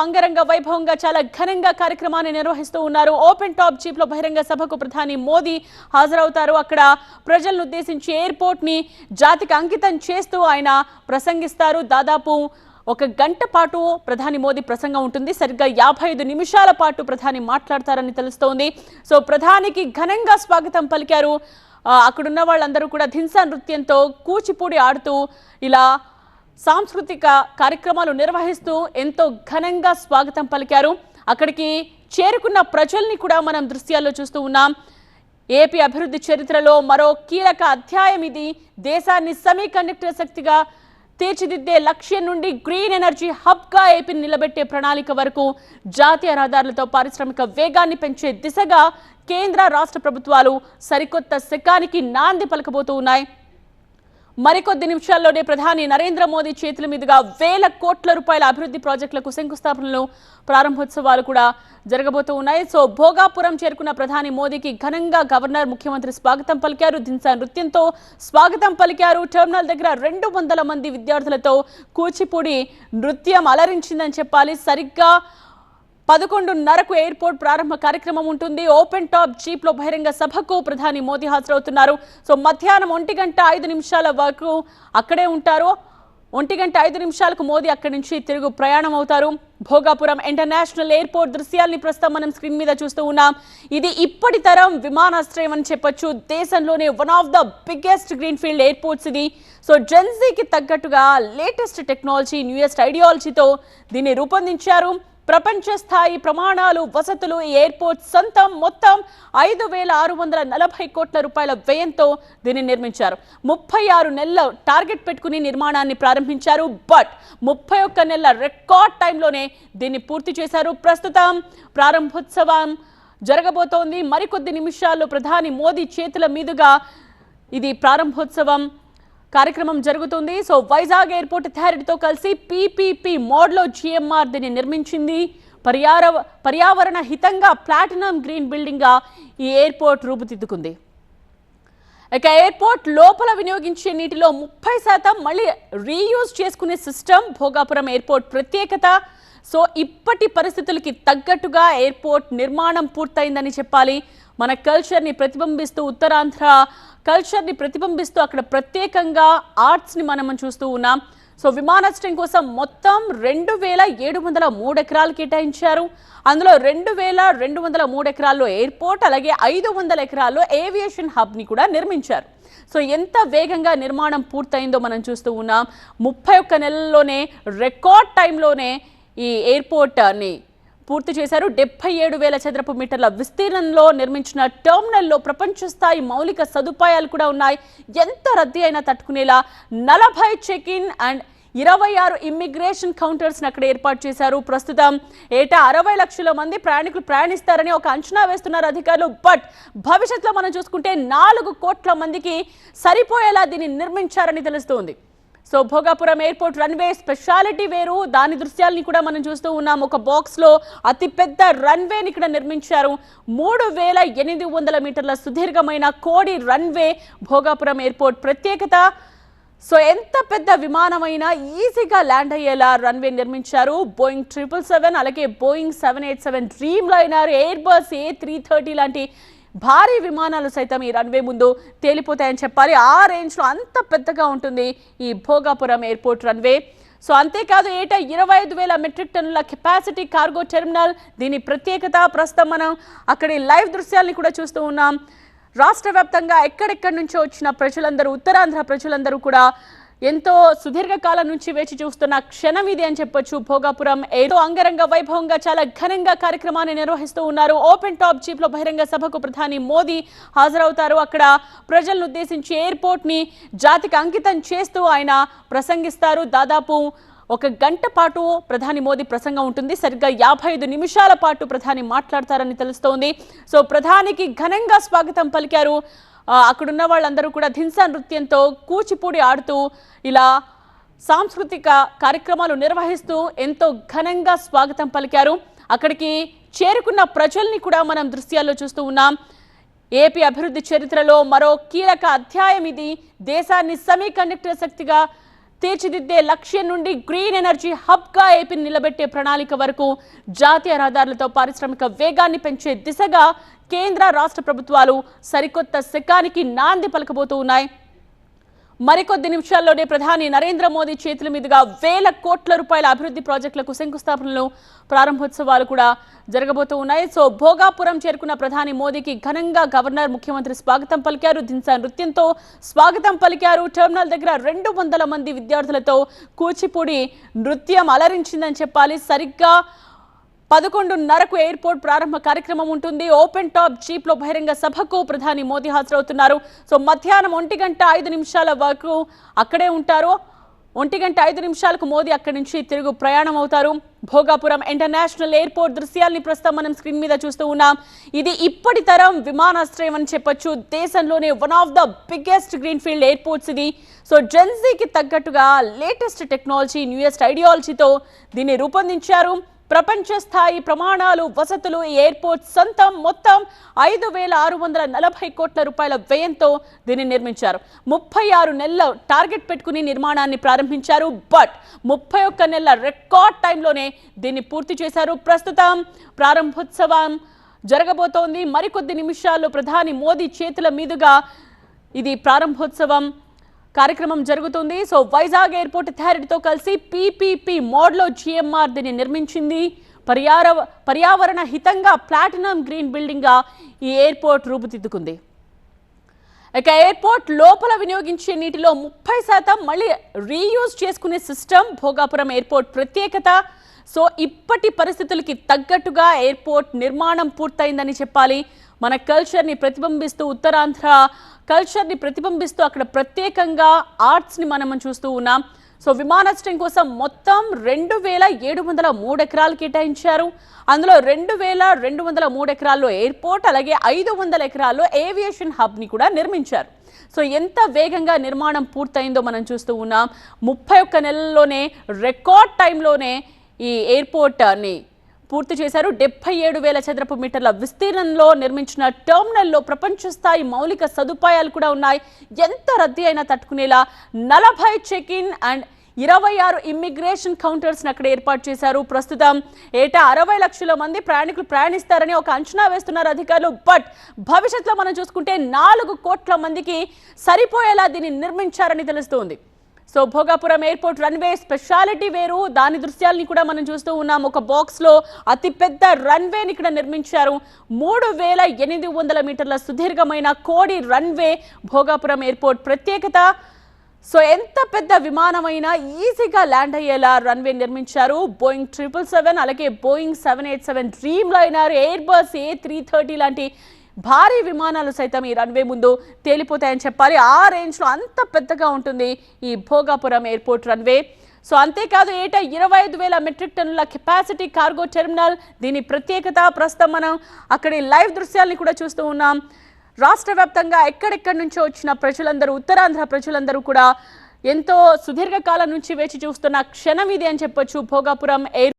అంగరంగ వైభవంగా చాలా ఘనంగా కార్యక్రమాన్ని నిర్వహిస్తూ ఉన్నారు. ఓపెన్ టాప్ జీప్ లో బహిరంగ సభకు ప్రధాని మోదీ హాజరవుతారు. అక్కడ ప్రజలను ఉద్దేశించి ఎయిర్పోర్ట్ ని జాతికి అంకితం చేస్తూ ఆయన ప్రసంగిస్తారు. దాదాపు ఒక గంట పాటు ప్రధాని మోదీ ప్రసంగం ఉంటుంది. సరిగ్గా 55 నిమిషాల పాటు ప్రధాని మాట్లాడతారని తెలుస్తోంది. సో ప్రధానికి ఘనంగా స్వాగతం పలికారు. అక్కడున్న వాళ్ళందరూ కూడా ధింసా నృత్యంతో కూచిపూడి ఆడుతూ ఇలా సాంస్కృతిక కార్యక్రమాలు నిర్వహిస్తూ ఎంతో ఘనంగా స్వాగతం పలికారు. అక్కడికి చేరుకున్న ప్రజల్ని కూడా మనం దృశ్యాల్లో చూస్తూ ఉన్నాం. ఏపీ అభివృద్ధి చరిత్రలో మరో కీలక అధ్యాయం ఇది. దేశాన్ని సెమీకండక్టర్ శక్తిగా తీర్చిదిద్దే లక్ష్యం నుండి గ్రీన్ ఎనర్జీ హబ్గా ఏపీని నిలబెట్టే ప్రణాళిక వరకు జాతీయ రహదారులతో పారిశ్రామిక వేగాన్ని పెంచే దిశగా కేంద్ర రాష్ట్ర ప్రభుత్వాలు సరికొత్త శకానికి నాంది పలకబోతూ ఉన్నాయి. మరికొద్ది నిమిషాల్లోనే ప్రధాని నరేంద్ర మోదీ చేతుల మీదుగా వేల కోట్ల రూపాయల అభివృద్ధి ప్రాజెక్టులకు శంకుస్థాపనలు, ప్రారంభోత్సవాలు కూడా జరగబోతూ ఉన్నాయి. సో భోగాపురం చేరుకున్న ప్రధాని మోదీకి ఘనంగా గవర్నర్, ముఖ్యమంత్రి స్వాగతం పలికారు. ధింసా నృత్యంతో స్వాగతం పలికారు. టెర్మినల్ దగ్గర 200 మంది విద్యార్థులతో కూచిపూడి నృత్యం అలరించిందని చెప్పాలి. సరిగ్గా 11:30కు ఎయిర్పోర్ట్ ప్రారంభ కార్యక్రమం ఉంటుంది. ఓపెన్ టాప్ జీప్ లో బహిరంగ సభకు ప్రధాని మోదీ హాజరవుతున్నారు. సో మధ్యాహ్నం 1:05 వరకు అక్కడే ఉంటారు. 1:05 మోదీ అక్కడి నుంచి తిరుగు ప్రయాణం అవుతారు. భోగాపురం ఇంటర్నేషనల్ ఎయిర్పోర్ట్ దృశ్యాల్ని ప్రస్తుతం మనం స్క్రీన్ మీద చూస్తూ ఉన్నాం. ఇది ఇప్పటి తరం విమానాశ్రయం అని చెప్పొచ్చు. దేశంలోనే one of the biggest green field airports ఇది. సో జెన్జీకి తగ్గట్టుగా లేటెస్ట్ టెక్నాలజీ, న్యూయెస్ట్ ఐడియాలజీతో దీన్ని రూపొందించారు. ప్రపంచ స్థాయి ప్రమాణాలు, వసతులు ఈ ఎయిర్పోర్ట్ సొంతం. మొత్తం 5,640 కోట్ల రూపాయల వ్యయంతో దీన్ని నిర్మించారు. 36 నెలల టార్గెట్ పెట్టుకుని నిర్మాణాన్ని ప్రారంభించారు. బట్ 31 నెలల రికార్డ్ టైంలోనే దీన్ని పూర్తి చేశారు. ప్రస్తుతం ప్రారంభోత్సవం జరగబోతోంది. మరికొద్ది నిమిషాల్లో ప్రధాని మోదీ చేతుల మీదుగా ఇది ప్రారంభోత్సవం కార్యక్రమం జరుగుతుంది. సో వైజాగ్ ఎయిర్పోర్ట్ అథారిటీతో కలిసి పీపీపీ మోడ్లో జిఎంఆర్ దీన్ని నిర్మించింది. పర్యావరణ హితంగా ప్లాటినం గ్రీన్ బిల్డింగ్ గా ఈ ఎయిర్పోర్ట్ రూపుదిద్దుకుంది. ఇక ఎయిర్పోర్ట్ లోపల వినియోగించే నీటిలో 30% మళ్ళీ రీయూజ్ చేసుకునే సిస్టమ్ భోగాపురం ఎయిర్పోర్ట్ ప్రత్యేకత. సో ఇప్పటి పరిస్థితులకి తగ్గట్టుగా ఎయిర్పోర్ట్ నిర్మాణం పూర్తయిందని చెప్పాలి. మన కల్చర్ని ప్రతిబింబిస్తూ, ఉత్తరాంధ్ర కల్చర్ని ప్రతిబింబిస్తూ అక్కడ ప్రత్యేకంగా ఆర్ట్స్ని మనం చూస్తూ ఉన్నాం. సో విమానాశ్రయం కోసం మొత్తం 2,703 ఎకరాలు కేటాయించారు. అందులో 2,203 ఎకరాల్లో ఎయిర్పోర్ట్, అలాగే 500 ఎకరాల్లో ఏవియేషన్ హబ్ని కూడా నిర్మించారు. సో ఎంత వేగంగా నిర్మాణం పూర్తయిందో మనం చూస్తూ ఉన్నాం. 31 నెలల్లోనే రికార్డ్ టైంలోనే ఈ ఎయిర్పోర్ట్ని పూర్తి చేశారు. 77,000 చదరపు మీటర్ల విస్తీర్ణంలో నిర్మించిన టెర్మినల్లో ప్రపంచ స్థాయి మౌలిక సదుపాయాలు కూడా ఉన్నాయి. ఎంత రద్దీ అయినా తట్టుకునేలా 40 check in and 26 immigration counters అక్కడ ఏర్పాటు చేశారు. ప్రస్తుతం ఏటా 60 లక్షల మంది ప్రయాణికులు ప్రయాణిస్తారని ఒక అంచనా వేస్తున్నారు అధికారులు. బట్ భవిష్యత్తులో మనం చూసుకుంటే 4 కోట్ల మందికి సరిపోయేలా దీన్ని నిర్మించారని తెలుస్తోంది. So Bhogapuram airport runway speciality వేరు. దాని దృశ్యాలని కూడా మనం చూస్తూ ఉన్నాం. ఒక బాక్స్లో అతిపెద్ద రన్వేని ఇక్కడ నిర్మించారు. 3,800 మీటర్ల సుదీర్ఘమైన కోడి రన్వే భోగాపురం ఎయిర్పోర్ట్ ప్రత్యేకత. సో ఎంత పెద్ద విమానమైనా ఈజీగా ల్యాండ్ అయ్యేలా రన్వే నిర్మించారు. బోయింగ్ 777, అలాగే Boeing 787 dream liner, air bus A330 లాంటి భారీ విమానాలు సైతం ఈ రన్వే ముందు తేలిపోతాయని చెప్పాలి. ఆ రేంజ్లో అంత పెద్దగా ఉంటుంది ఈ భోగాపురం ఎయిర్పోర్ట్ రన్వే. సో అంతేకాదు ఏటా 25,000 మెట్రిక్ టన్నుల కెపాసిటీ కార్గో టెర్మినల్ దీని ప్రత్యేకత. ప్రస్తుతం మనం అక్కడి లైవ్ దృశ్యాలని కూడా చూస్తూ ఉన్నాం. రాష్ట్ర వ్యాప్తంగా ఎక్కడెక్కడి నుంచో వచ్చిన ప్రజలందరూ, ఉత్తరాంధ్ర ప్రజలందరూ కూడా ఎంతో సుదీర్ఘకాలం నుంచి వేచి చూస్తున్న క్షణం ఇది అని చెప్పొచ్చు. భోగాపురం ఏదో అంగరంగ వైభవంగా చాలా ఘనంగా కార్యక్రమాన్ని నిర్వహిస్తూ ఉన్నారు. ఓపెన్ టాప్ జీప్ లో బహిరంగ సభకు ప్రధాని మోదీ హాజరవుతారు. అక్కడ ప్రజలను ఉద్దేశించి ఎయిర్పోర్ట్ ని జాతికి అంకితం చేస్తూ ఆయన ప్రసంగిస్తారు. దాదాపు ఒక గంట పాటు ప్రధాని మోదీ ప్రసంగం ఉంటుంది. సరిగ్గా 55 నిమిషాల పాటు ప్రధాని మాట్లాడతారని తెలుస్తోంది. సో ప్రధానికి ఘనంగా స్వాగతం పలికారు. అక్కడున్న వాళ్ళందరూ కూడా ధింసా నృత్యంతో కూచిపూడి ఆడుతూ ఇలా సాంస్కృతిక కార్యక్రమాలు నిర్వహిస్తూ ఎంతో ఘనంగా స్వాగతం పలికారు. అక్కడికి చేరుకున్న ప్రజల్ని కూడా మనం దృశ్యాల్లో చూస్తూ ఉన్నాం. ఏపీ అభివృద్ధి చరిత్రలో మరో కీలక అధ్యాయం ఇది. దేశాన్ని సెమీకండక్టర్ శక్తిగా తీర్చిదిద్దే లక్ష్యం నుండి గ్రీన్ ఎనర్జీ హబ్గా ఏపీని నిలబెట్టే ప్రణాళిక వరకు జాతీయ రహదారులతో పారిశ్రామిక వేగాన్ని పెంచే దిశగా కేంద్ర రాష్ట్ర ప్రభుత్వాలు సరికొత్త శకానికి నాంది పలకబోతూ ఉన్నాయి. మరికొద్ది నిమిషాల్లోనే ప్రధాని నరేంద్ర మోదీ చేతుల మీదుగా వేల కోట్ల రూపాయల అభివృద్ధి ప్రాజెక్టులకు శంకుస్థాపనలు, ప్రారంభోత్సవాలు కూడా జరగబోతూ ఉన్నాయి. సో భోగాపురం చేరుకున్న ప్రధాని మోదీకి ఘనంగా గవర్నర్, ముఖ్యమంత్రి స్వాగతం పలికారు. దింసా నృత్యంతో స్వాగతం పలికారు. టెర్మినల్ దగ్గర 200 మంది విద్యార్థులతో కూచిపూడి నృత్యం అలరించిందని చెప్పాలి. సరిగ్గా 11:30కు ఎయిర్పోర్ట్ ప్రారంభ కార్యక్రమం ఉంటుంది. ఓపెన్ టాప్ జీప్ లో బహిరంగ సభకు ప్రధాని మోదీ హాజరవుతున్నారు. సో మధ్యాహ్నం 1:05 వరకు అక్కడే ఉంటారు. 1:05 మోదీ అక్కడి నుంచి తిరుగు ప్రయాణం అవుతారు. భోగాపురం ఇంటర్నేషనల్ ఎయిర్పోర్ట్ దృశ్యాల్ని ప్రస్తుతం మనం స్క్రీన్ మీద చూస్తూ ఉన్నాం. ఇది ఇప్పటి తరం విమానాశ్రయం అని చెప్పొచ్చు. దేశంలోనే one of the biggest green field airports ఇది. సో జెన్జీకి తగ్గట్టుగా లేటెస్ట్ టెక్నాలజీ, న్యూయెస్ట్ ఐడియాలజీతో దీన్ని రూపొందించారు. ప్రపంచ స్థాయి ప్రమాణాలు, వసతులు ఈ ఎయిర్పోర్ట్ సొంతం. మొత్తం 5,640 కోట్ల రూపాయల వ్యయంతో దీన్ని నిర్మించారు. 36 నెలల టార్గెట్ పెట్టుకుని నిర్మాణాన్ని ప్రారంభించారు. బట్ 31 నెలల రికార్డ్ టైంలోనే దీన్ని పూర్తి చేశారు. ప్రస్తుతం ప్రారంభోత్సవం జరగబోతోంది. మరికొద్ది నిమిషాల్లో ప్రధాని మోదీ చేతుల మీదుగా ఇది ప్రారంభోత్సవం కార్యక్రమం జరుగుతుంది. సో వైజాగ్ ఎయిర్పోర్ట్ అథారిటీతో కలిసి PPP మోడ్లో GMR దీన్ని నిర్మించింది. పర్యావరణ హితంగా ప్లాటినం గ్రీన్ బిల్డింగ్ గా ఈ ఎయిర్పోర్ట్ రూపుదిద్దుకుంది. ఇక ఎయిర్పోర్ట్ లోపల వినియోగించే నీటిలో 30% మళ్ళీ రీయూజ్ చేసుకునే సిస్టమ్ భోగాపురం ఎయిర్పోర్ట్ ప్రత్యేకత. సో ఇప్పటి పరిస్థితులకి తగ్గట్టుగా ఎయిర్పోర్ట్ నిర్మాణం పూర్తయిందని చెప్పాలి. మన కల్చర్ని ప్రతిబింబిస్తూ, ఉత్తరాంధ్ర కల్చర్ని ప్రతిబింబిస్తూ అక్కడ ప్రత్యేకంగా ఆర్ట్స్ని మనం చూస్తూ ఉన్నాం. సో విమానాశ్రయం కోసం మొత్తం 2,703 ఎకరాలు కేటాయించారు. అందులో 2,203 ఎకరాల్లో ఎయిర్పోర్ట్, అలాగే 500 ఎకరాల్లో ఏవియేషన్ హబ్ని కూడా నిర్మించారు. సో ఎంత వేగంగా నిర్మాణం పూర్తయిందో మనం చూస్తూ ఉన్నాం. 31 నెలల్లోనే రికార్డ్ టైంలోనే ఈ ఎయిర్పోర్ట్ని పూర్తి చేశారు. 77,000 చదరపు మీటర్ల విస్తీర్ణంలో నిర్మించిన టెర్మినల్లో ప్రపంచ స్థాయి మౌలిక సదుపాయాలు కూడా ఉన్నాయి. ఎంత రద్దీ అయినా తట్టుకునేలా 40 check in and 26 immigration counters అక్కడ ఏర్పాటు చేశారు. ప్రస్తుతం ఏటా 60 లక్షల మంది ప్రయాణికులు ప్రయాణిస్తారని ఒక అంచనా వేస్తున్నారు అధికారులు. బట్ భవిష్యత్తులో మనం చూసుకుంటే 4 కోట్ల మందికి సరిపోయేలా దీన్ని నిర్మించారని తెలుస్తోంది. So Bhogapuram airport runway speciality వేరు. దాని దృశ్యాలని కూడా మనం చూస్తూ ఉన్నాం. ఒక బాక్స్ లో అతిపెద్ద రన్వేని ఇక్కడ నిర్మించారు. 3,800 మీటర్ల సుదీర్ఘమైన కోడి రన్వే భోగాపురం ఎయిర్పోర్ట్ ప్రత్యేకత. సో ఎంత పెద్ద విమానమైనా ఈజీగా ల్యాండ్ అయ్యేలా రన్వే నిర్మించారు. బోయింగ్ 777, అలాగే Boeing 787 dream liner, air bus A330 లాంటి భారీ విమానాలు సైతం ఈ రన్వే ముందు తేలిపోతాయని చెప్పాలి. ఆ రేంజ్లో అంత పెద్దగా ఉంటుంది ఈ భోగాపురం ఎయిర్పోర్ట్ రన్వే. సో అంతేకాదు ఏటా 25,000 మెట్రిక్ టన్నుల కెపాసిటీ కార్గో టెర్మినల్ దీని ప్రత్యేకత. ప్రస్తుతం మనం అక్కడి లైవ్ దృశ్యాలని కూడా చూస్తూ ఉన్నాం. రాష్ట్ర వ్యాప్తంగా ఎక్కడెక్కడి నుంచో వచ్చిన ప్రజలందరూ, ఉత్తరాంధ్ర ప్రజలందరూ కూడా ఎంతో సుదీర్ఘకాలం నుంచి వేచి చూస్తున్న క్షణం ఇది అని చెప్పొచ్చు. భోగాపురం ఎయిర్